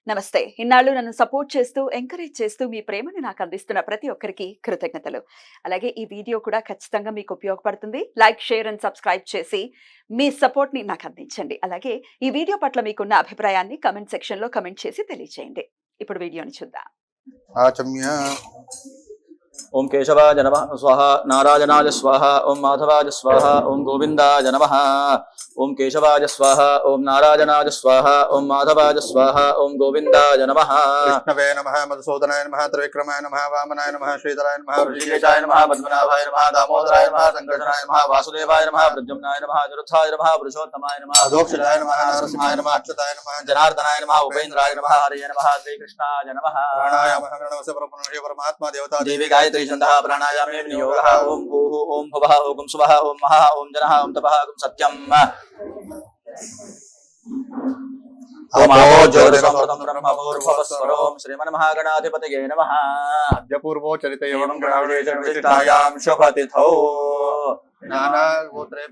నమస్తే. ఇన్నాళ్ళు నన్ను సపోర్ట్ చేస్తూ, ఎంకరేజ్ చేస్తూ మీ ప్రేమని నాకు అందిస్తున్న ప్రతి ఒక్కరికి కృతజ్ఞతలు. అలాగే ఈ వీడియో కూడా ఖచ్చితంగా మీకు ఉపయోగపడుతుంది. లైక్, షేర్ అండ్ సబ్స్క్రైబ్ చేసి మీ సపోర్ట్‌ని నాకు అందించండి. అలాగే ఈ వీడియో పట్ల మీకున్న అభిప్రాయాన్ని కామెంట్ సెక్షన్‌లో కామెంట్ చేసి తెలియజేయండి. ఇప్పుడు వీడియోని చూద్దాం. ఆచమ్య ओं केशवाय नमः स्वाहा नारायणाय स्वाहा ओं माधवाय स्वाहा ओं गोविंदाय नमः ओं केशवाय स्वाहा ओं नारायणाय स्वाहा ओं माधवाय स्वाहा ओं गोविंदाय नमः विष्णवे नमः मधुसूदनाय नमः त्रिविक्रमाय नमः वामनाय नमः श्रीधराय नमः ऋषिकेशाय नमः पद्मनाभाय नमः दामोदराय नमः संकर्षणाय नमः वासुदेवाय नमः प्रद्युम्नाय नमः अनिरुद्धाय नमः पुरुषोत्तमाय नमः अधोक्षजाय नमः नरसिंहाय नमः अच्युताय नमः जनार्दनाय नमः उपेन्द्राय नमः हरये नमः श्रीकृष्णाय नमः प्राणायामः प्रणवस्य परब्रह्मणे परमात्मा देवता देवी गायत्री छन्दः प्राणायामे नियोगः ओं भूः ओं भुवः ओं सुवः ओं महः ओं जनः ओं तपः ओं सत्यम् ओम आपो ज्योतिषमृतं ब्रह्मपूर्वस्वरों श्रीमन्महागणाधिपतये नमः अद्य पूर्वो चरित एवं एवं गणाविशेषविशिष्टायां शुभतिथौ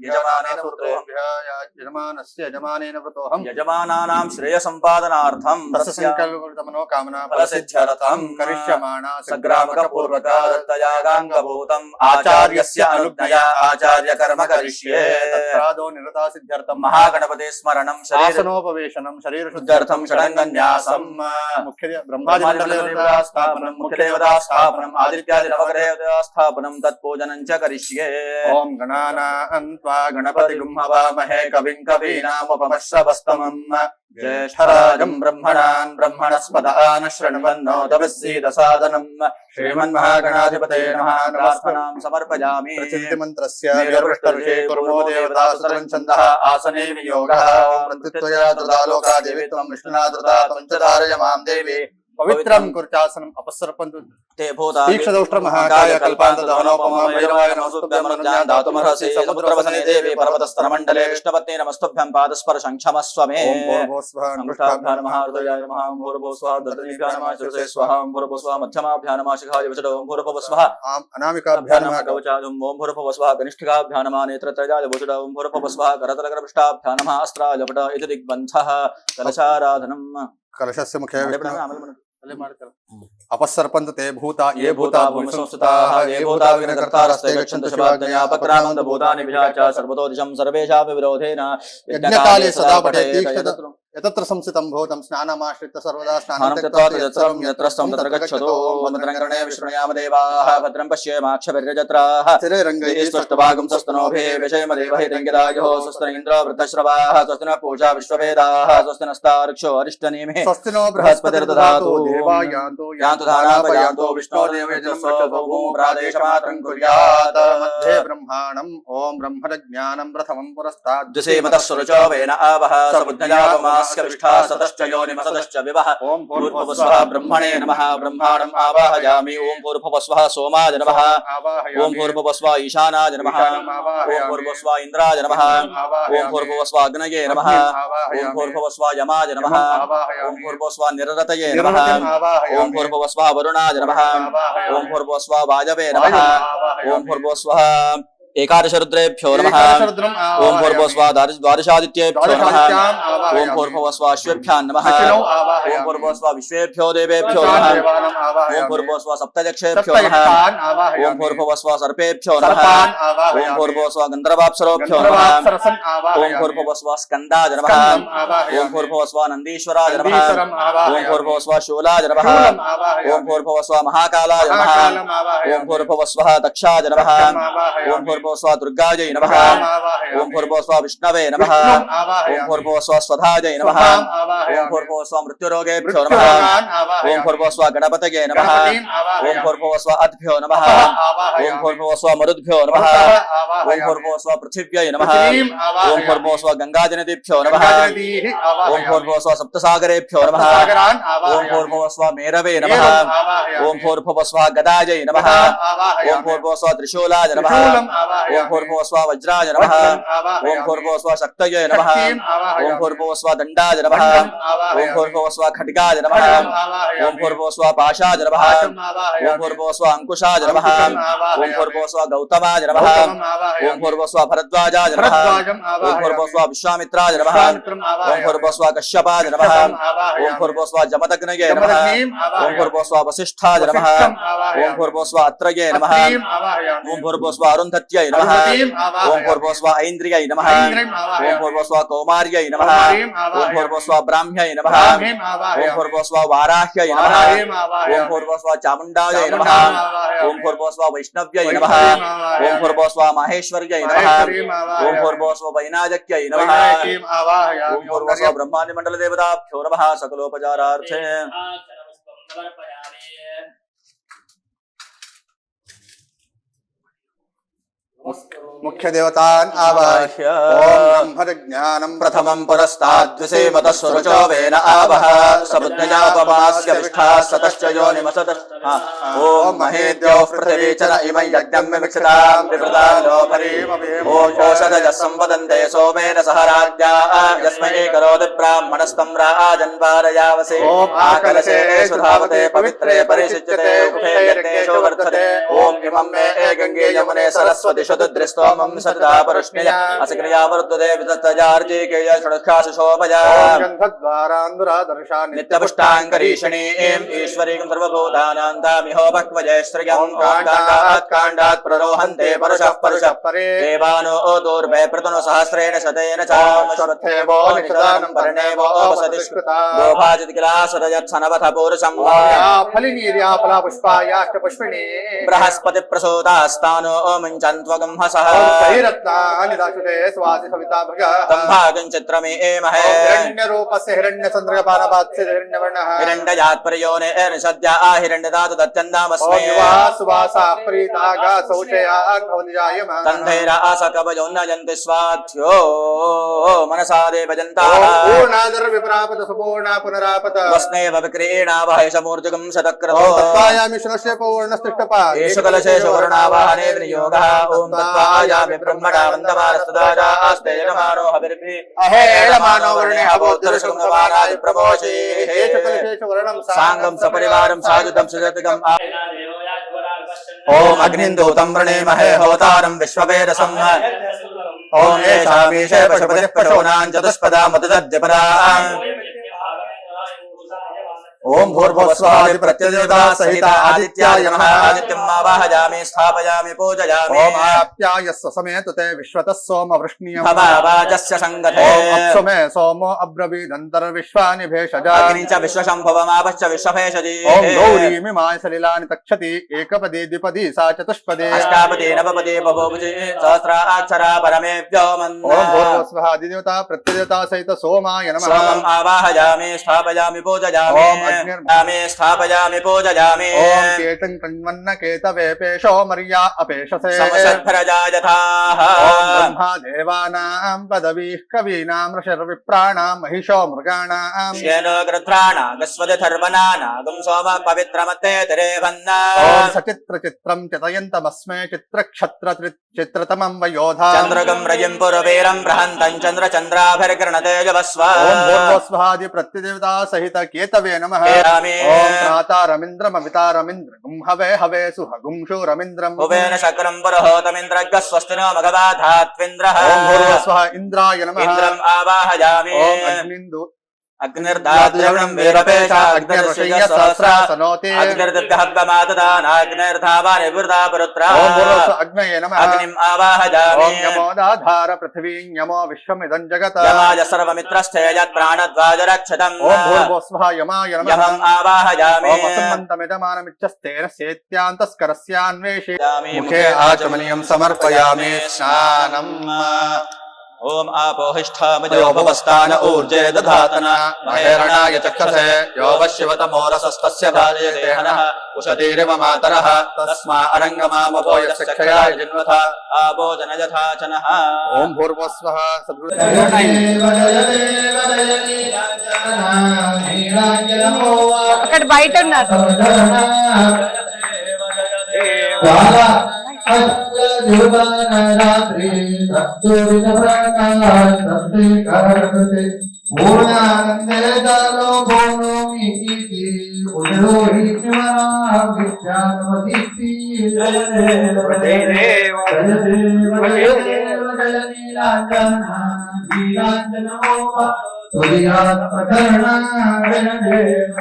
यजमानेन यजमानस्य यजमानेन व्रतोऽहं यजमानानां श्रेयसम्पादनार्थं मनोकामना फलसिद्ध्यर्थं करिष्यमाणा सग्रामकपूर्वक दत्तयागाङ्गभूतम् आचार्यस्य अनुज्ञया आचार्यकर्म करिष्ये तत्रादो निरता सिद्ध्यर्थं महागणपते स्मरणं आसनोपवेशनं शरीर शुद्ध्यर्थं षडङ्गन्यासं मुख्य ब्रह्मादिदेवता स्थापनं मुख्यदेवता स्थापनम् आदित्यादि नवग्रहदेवता स्थापनं तत्पूजनं च करिष्ये ओम गणानां त्वा गणपतिगुं हवामहे कविं कवीनामुपमश्रवस्तमम् ज्येष्ठराजं ब्रह्मणान् ब्रह्मणस्पदान् शृण्वन्नोतमसीदसादनम् श्रीमन्महागणाधिपतये नमः नमस्कारं समर्पयामि प्रचिन्तिमन्त्रस्य वीरपृष्ठऋषे कुर्मो देवता सुतरं छन्दः आसने वियोगः प्रत्युत्तया तदालोका देवी त्वं विष्णुना धृता त्वं च धारय मां देवी पवित्रं कुर्चासनम् अपसर्पन्तु ते भूता दीक्षदौष्ट्र महाकाय कल्पान्तदवनोपमा वैरवाय नमस्तुभ्यं दातुमर्हसि समुद्रवसने देवी पर्वतस्तरमण्डले विष्णुपत्नी नमस्तुभ्यं पादस्पर्शं क्षमस्व मे ओम भूर्भुवस्वः अनुष्ठाभ्यां नमः हृदयाय नमः ओम भूर्भुवस्वः दधनीभ्यां नमः शिरसे स्वाहा ओम भूर्भुवस्वः मध्यमाभ्यां नमः शिखाय विचडो ओम भूर्भुवस्वः अनामिकाभ्यां नमः कवचाय ओम भूर्भुवस्वः कनिष्ठिकाभ्यां नमः नेत्रत्रयाय विचडो ओम भूर्भुवस्वः करतलकरपृष्ठाभ्यां नमः अस्त्राय पट इति दिग्बन्धः कलशाराधनम् कलशस्य मुखे अपसर्पन्त ते भूता ये भूता भूमिसंस्थिताः ये भूता विघ्नकर्तारस्ते गच्छन्तु शवाग्नया पक्रामन्त भूतानि विजाच सर्वतो दिशं सर्वेषापि विरोधेन यज्ञकाले सदा पठेत् यतत्र संस्थितं भूतं स्नानमाश्रित्य सर्वदा स्नानं त्यक्त्वा यत्रं यत्रस्तं तत्र गच्छतु भद्रङ्कर्णे विष्णुयाम देवाः भद्रं पश्येमाक्षभिर्यजत्राः स्थिरैरङ्गैः स्पष्टभागं स्वस्तनोभिः विषयमदेवहितङ्गिरायोः स्वस्ति न इन्द्रो वृद्धश्रवाः स्वस्ति न पूषा विश्ववेदाः स्वस्ति नस्तार्क्ष्यो अरिष्टनेमिः स्वस्ति नो बृहस्पतिर्दधातु देवा यान्तु यान्तु धानापयान्तु विष्णोर्देवो प्रादेशमात्रं कुर्यात् मध्ये ब्रह्माणम् ओम ब्रह्मज्ञानं प्रथमं पुरस्तात् द्विषेमतः सुरुचो वेन आवः समुद्रयापमास्य विष्ठा सतश्च योनिमसतश्च विवः ओम भूर्भुवस्वः ब्रह्मणे नमः ब्रह्माणम् आवाहयामि ओम भूर्भुवस्वः सोमाय नमः ओम भूर्भुवस्वः ईशानाय नमः ओम भूर्भुवस्वः इन्द्राय नमः ओम भूर्भुवस्वः अग्नये नमः ओम भूर्भुवस्वः यमाय नमः ओम भूर्भुवस्वः निररतये नमः ओम भूर्भुवस्वः वरुणाय नमः ओम भूर्भुवस्वः वायवे नमः ओम भूर्भुवस्वः एकादश रुद्रेभ्यो नमः ओम भूर्भुवस्वः द्वादशादित्येभ्यो नमः ओम भूर्भुवस्वः अश्वेभ्यां नमः ओम भूर्भुवस्वः विश्वेभ्यो देवेभ्यो नमः ओम भूर्भुवस्वः सप्तयक्षेभ्यो नमः ओम भूर्भुवस्वः सर्पेभ्यो नमः ओम भूर्भुवस्वः गन्धर्वाप्सरोभ्यो नमः ओम भूर्भुवस्वः स्कन्दाय नमः ओम भूर्भुवस्वः नन्दीश्वराय नमः ओम भूर्भुवस्वः शूलाय नमः ओम भूर्भुवस्वः महाकालाय नमः ओम भूर्भुवस्वः दक्षाय नमः ओम भूर्भुवस्वः दुर्गायै नमः ओम भूर्भुवस्वः विष्णवे नमः ओम भूर्भुवस्वः स्वधायै नमः ओम भूर्भुवस्वः मृत्युरोगेभ्यो नमः ओम भूर्भुवस्वः गणपतये नमः ओम भूर्भुवस्वः अद्भ्यो नमः ओम भूर्भुवस्वः मरुद्भ्यो नमः ओम भूर्भुवस्वः पृथिव्यै नमः ओम भूर्भुवस्वः गङ्गाजनदीभ्यो नमः ओम भूर्भुवस्वः सप्तसागरेभ्यो नमः ओम भूर्भुवस्वः मेरवे नमः ओम भूर्भुवस्वः गदायै नमः ओम भूर्भुवस्वः त्रिशूलाय नमः ఓం భూర్భువస్వ వజ్రాయ నమః ఓం భూర్భువస్వ శక్తయే నమః ఓం భూర్భువస్వ దండాయ నమః ఓం భూర్భువస్వ ఖడ్గాయ నమః ఓం భూర్భువస్వ పాశాయ నమః ఓం భూర్భువస్వ అంకుశాయ నమః ఓం భూర్భువస్వ గౌతమాయ నమః ఓం భూర్భువస్వ భరద్వాజాయ నమః ఓం భూర్భువస్వ విశ్వామిత్రాయ నమః ఓం భూర్భువస్వ కశ్యపాయ నమః ఓం భూర్భువస్వ జమదగ్నయే నమః ఓం భూర్భువస్వ వసిష్ఠాయ నమః ఓం భూర్భువస్వ అత్రయే నమః ఓం భూర్భువస్వ అరుంధత్యై నమః ఓం భూర్భువస్వ ఐంద్రియై నమః ఓం భూర్భువస్వ కౌమార్యై నమః ఓం భూర్భువస్వ బ్రాహ్మ్యై నమః ఓం భూర్భువస్వ వారాహ్యై నమః ఓం భూర్భువస్వ చాముండాయై నమః ఓం భూర్భువస్వ వైష్ణవ్యై నమః ఓం భూర్భువస్వ మహేశ్వర్యై నమః ఓం భూర్భువస్వ వైనాయక్యై నమః ఓం భూర్భువస్వ బ్రహ్మాండ మండల దేవతాభ్యో నమః సకలోపచారార్థే मुख्य देवतान् आवाह्य ओम ब्रह्मज्ञानं प्रथमं पुरस्ताद्विसेमतः सुरुचो वेन आवह समुद्रजापमास्य विष्ठाः सतश्च योनिमसतः ओम महेद्योः पृथिवी च न इमं यज्ञं विमिक्षतां विवृता ओम ओषधयः संवदन्ते सोमेन सह राज्ञा यस्मै करोति ब्राह्मणस्तं राजन् वारयावसे ओम आकलशेषु धावते पवित्रे परिषिच्यते उभे यज्ञेषु वर्धते ओम इमं मे गंगे यमुने सरस्वती शुद्धदृष्टोमं सदा परुष्ण्या असक्रिया वर्तते वितस्तजार्जिकेय षड्खासु शोभया गन्धद्वारान्दुरादर्शानि नित्यपुष्टाङ्गरीषणीं ईश्वरीं सर्वभूतानां तामिहो भक्वजय श्रियं काण्डात् प्ररोहन्ते परुषः परुषः परे देवानो दूर्वे प्रतनु सहस्रेण शतेन चामश्वत्थेवो निषदानं पर्णेवो वसतिष्कृता गोभाजित किलासरयत्सनवथ पूरुषं फलिनीर्या फला पुष्पायाश्च पुष्पिणी बृहस्पति प्रसूतास्तानो मुञ्चन्त्वगं हसः कैरत्नानि दाशुते स्वाति सविता भग तं भागं चित्रमे एमहे हिरण्यरूपस्य हिरण्यचन्द्रपानपात्स्य हिरण्यवर्णः हिरण्यजात्पर्योने निषद्या हिरण्यदातु दत्यन्दामस्मे सुवासा प्रीतागा शौचया भवति जायमानः तन्धैरा आसकवयो नयन्ति स्वाध्यो मनसा देवजन्ताः पूर्णादर विप्रापत सुपूर्णा पुनरापत वस्नेव विक्रीणावहै समूर्जगं शतक्रतो तत्त्वायामि शुनस्य पूर्णस्तिष्ठपा येषु कलशेषु वरुणावाहने विनियोगः ॐ तत्त्वायामि ब्रह्मणा वन्दमानस्तदाजा आस्ते यजमानो हविर्भिः अहेळमानो वर्णे अबोद्धरशुङ्गमानाय प्रमोषे येषु कलशेषु वर्णं साङ्गं सपरिवारं साधुतं सुजतिकम् ॐ अग्निन्दूतं वृणीमहे होतारं विश्ववेदसम् ॐ येषामीशे पशुपतिः पशूनां चतुष्पदा मधुदद्यपदा ओम भूर्भुवस्वादि प्रत्यदेवता सहित आदित्याय नमः आदित्यं आवाहयामि स्थापयामि पूजयामि ओम आप्यायस्व समेत ते विश्वतः सोम वृष्णीयम् भवावाचस्य संगते ओम अप्सुमे सोमो अब्रवीदन्तर्विश्वानि भेषजा अग्नि च विश्वशम्भवमापश्च विश्वभेषजी ओम गौरीमिमाय सलिलानि तक्षति एकपदी द्विपदी सा चतुष्पदी अष्टापदी नवपदी बभूवुषि सहस्राक्षरा परमेभ्यो मन्द ओम भूर्भुवस्वः आदिदेवता प्रत्यदेवता सहित सोमाय नमः सोमम् आवाहयामि स्थापयामि पूजयामि मे स्थापयामि पूजयामि ओम केतं कण्वन्न केतवे पेशो मर्या अपेशसे समशद्भरजा यथाः ओम ब्रह्मा देवानां पदवीः कवीनां ऋषिर्विप्राणां महिषो मृगाणां श्येनो गृध्राणागस्वदधर्वणानागं सोम पवित्रमत्ते तिरेवन्ना ओम सचित्रचित्रं चितयन्तमस्मे चित्रक्षत्रतमं वयोधा चन्द्रगं रयिं पुरवीरं बृहन्तं चन्द्रचन्द्राभिर्गृणते जवस्व ओम भूर्भुवस्वादि प्रत्यदेवता सहित केतवे नमः ओम प्रातारमिन्द्रमवितारमिन्द्रगुं हवे हवे सुहगुं शूरमिन्द्रम् भुवेन शक्रं पुरोहोतमिन्द्रज्ञ स्वस्ति नो मघवाधात्विन्द्रः ओम भूर्भुवस्वः इंद्राय नमः इन्द्रम् आवाहयामि ओम अग्निन्दु अग्निर्दाद्यवनं वीरपेशा अग्निर्षय्य सहस्रा सनोति अग्निर्दहब्बमातदानाग्निर्धावानि वृथा पुरुत्रा ओम भूर्भुवस्वः अग्नये नमः अग्निम् आवाहयामि ओम यमोदाधार पृथिवीं यमो विश्वमिदं जगत् यमाय सर्वमित्रस्थे यत्प्राणद्वाजरक्षतम् ओम भूर्भुवस्वः यमाय नमः यमम् आवाहयामि ओम असम्मन्तमिदमानमिच्छस्तेन सेत्यान्तस्करस्यान्वेषे यामि मुखे आचमनीयं समर्पयामि स्नानम् ओम आपोहिष्ठामयो भवस्तान ऊर्जे दधातना महेरणाय चक्षसे यो वश्यवतमोरसस्तस्य भार्यते हनः उषतीरिव मातरः तस्मा अरङ्गमामभो यस्य क्षयाय जिन्वथा आपो जनयथा चनः ओम भूर्भुवस्वः అక్కడ బయట ఉన్నారు ज्योतानरात्रि सप्तविधप्रकाश सप्ते करते पूर्णानन्दे जालो भोनो मीति उदरोहि शिवराम विद्यानवदीप्ति जय देव जय देव जय देव जय देव जय नीलांजना नीलांजनमोहा सूर्यात्मकर्णा जय देव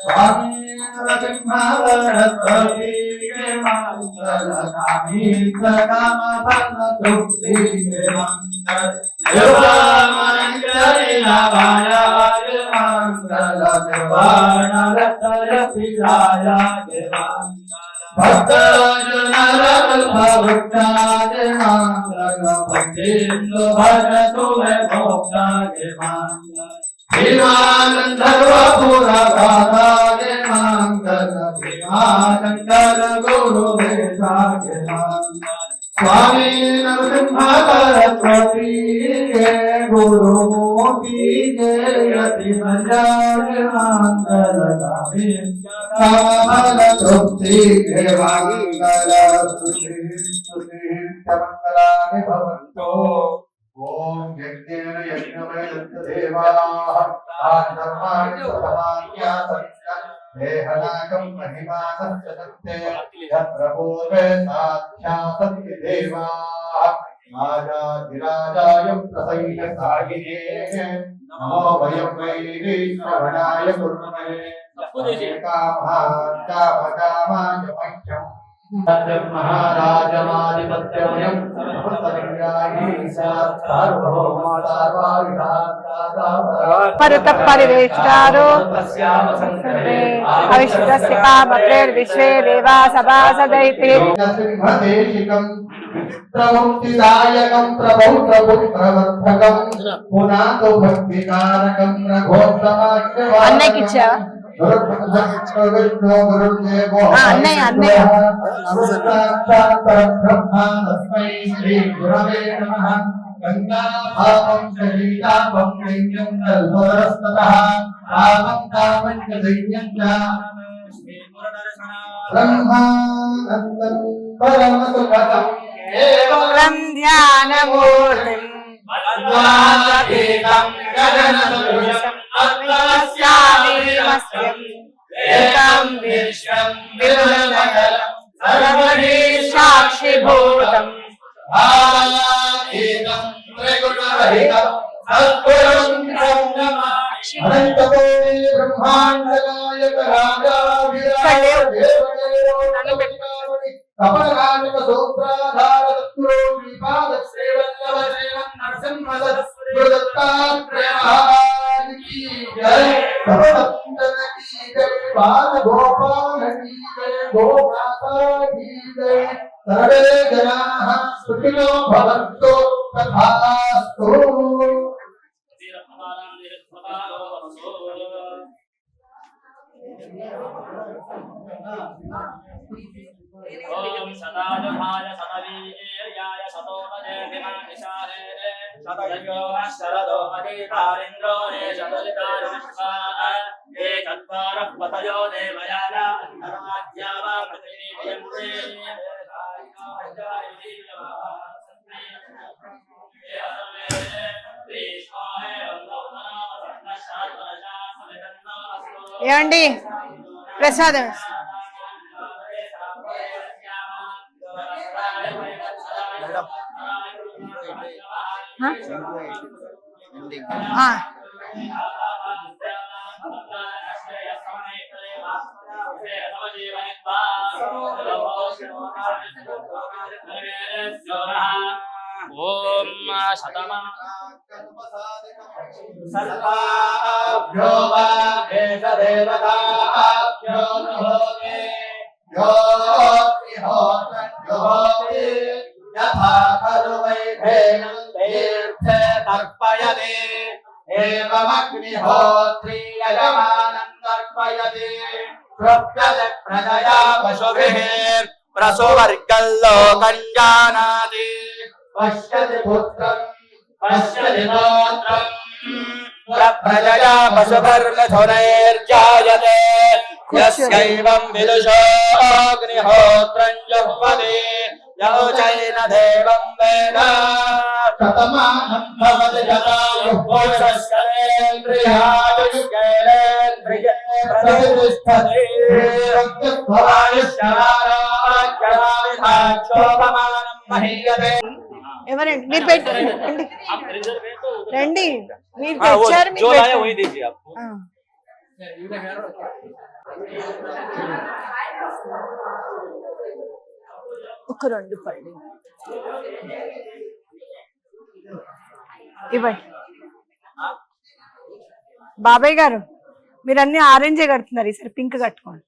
स्वामी नरसिंहावरत्वती के मंगल कामी सकाम फल तृप्ति के मंगल योगामंगली नामाया के मंगल देवान रत्य पिलाया के मंगल भक्तजन भक्ता के मंगल भक्तिंदु भजतु में भोक्ता के मंगल भीमानंदपुरा गाथा के मंगल भीमानंदर गुरु वेशा के मंगल स्वामी नरसिंहावरत्वती के गुरु मोती के यति मंगल मंगल गामी कामल तृप्ति के मंगल स्तुति स्तुति मंगलानि भवन्तु ओम यज्ञेन यज्ञमेन देवाः आत्मानि सर्वाण्या सत्य देहनाकं महिमानस्य सत्ये यत्र पूर्वे साध्यासन्ति देवाः राजाधिराजाय प्रसन्न सागिने नमो वयं वै श्रवणाय कुर्महे कामाय मह्यम् महाराजमाधिपत्यमयं परत परिवेष्टारो अविष्टस्य कामप्रेर्विश्वे देवा सभासदैते प्रमुक्तिदायकं प्रभौ प्रभुप्रवर्धकं पुनातो भक्तिकारकं रघोत्तमाख्यवान् అన్నయ్యకి ఇచ్చా అన్నయ్య అన్నయ్య गंगाभावं शरीराभं दैन्यं कल्परस्ततः रामं कामं च दैन्यं च ब्रह्मानन्दं परमसुखदं केवलं ध्यानमूर्तिं अद्वादीतं गगनसदृशं अत्मस्यामीमस्यम् एकं विश्वं विदुरमण्डलं सर्वदि साक्षिभूतम् आदितं त्रिगुणरहितं सद्गुरुं ब्रह्ममाक्षि अनन्तकोटि ब्रह्माण्डनायक राजाधिराजदेवदेवोन्नतकामणि कपलराजक सूत्राधार तत्रो श्रीपादश्रीवल्लभदेवं नरसिंहदत्तात्रेय महाराज की जय भगवंतन की जय बालगोपाल की जय गोमाता की जय सर्वे जनाः सुखिनो भवन्तु तथास्तु ओम सदाजुभाय समवीर्याय सतोमजे विमानिशारे सतयो शरदो अदितारिन्द्रो ने शतलितारुष्वा ये चत्वारः पतयो देवयाना अन्तराज्या वा पृथिवीयन्ते ఏమండి ప్రసాదం ओम शतमा सर्वाभ्यो वा देवताभ्यो नमोते यो होति यथा खलु वैधेनं तीर्थे तर्पयते एवमग्निहोत्री यजमानं तर्पयते प्रप्यते प्रजया पशुभिः प्रसुवर्गल्लोकं जानाति पश्यति पुत्रं पश्यति पौत्रं प्रजया पशुभिर्मिथुनैर्जायते यस्यैवं विदुषो अग्निहोत्रं जुह्वति योचैन देवं वेद शतमानं भवति शतायुः पुरुषस्करेन्द्रियायुष्केलेन्द्रिये प्रतिष्ठते आयुष्यमारोग्यमाविधाक्षोभमानं महीयते ఎవరండి మీరు పెట్టండి आप रिजर्व है तो उधर రండి మీరు हाँ, वो తెచ్చారు మీరు जो लाया పెట్టండి. वही दीजिए आप ఆ. ఒక రెండు పళ్ళు ఇవ్వండి. బాబాయ్ గారు మీరు అన్ని ఆరెంజే కడుతున్నారు ఈసారి పింక్ కట్టుకోండి.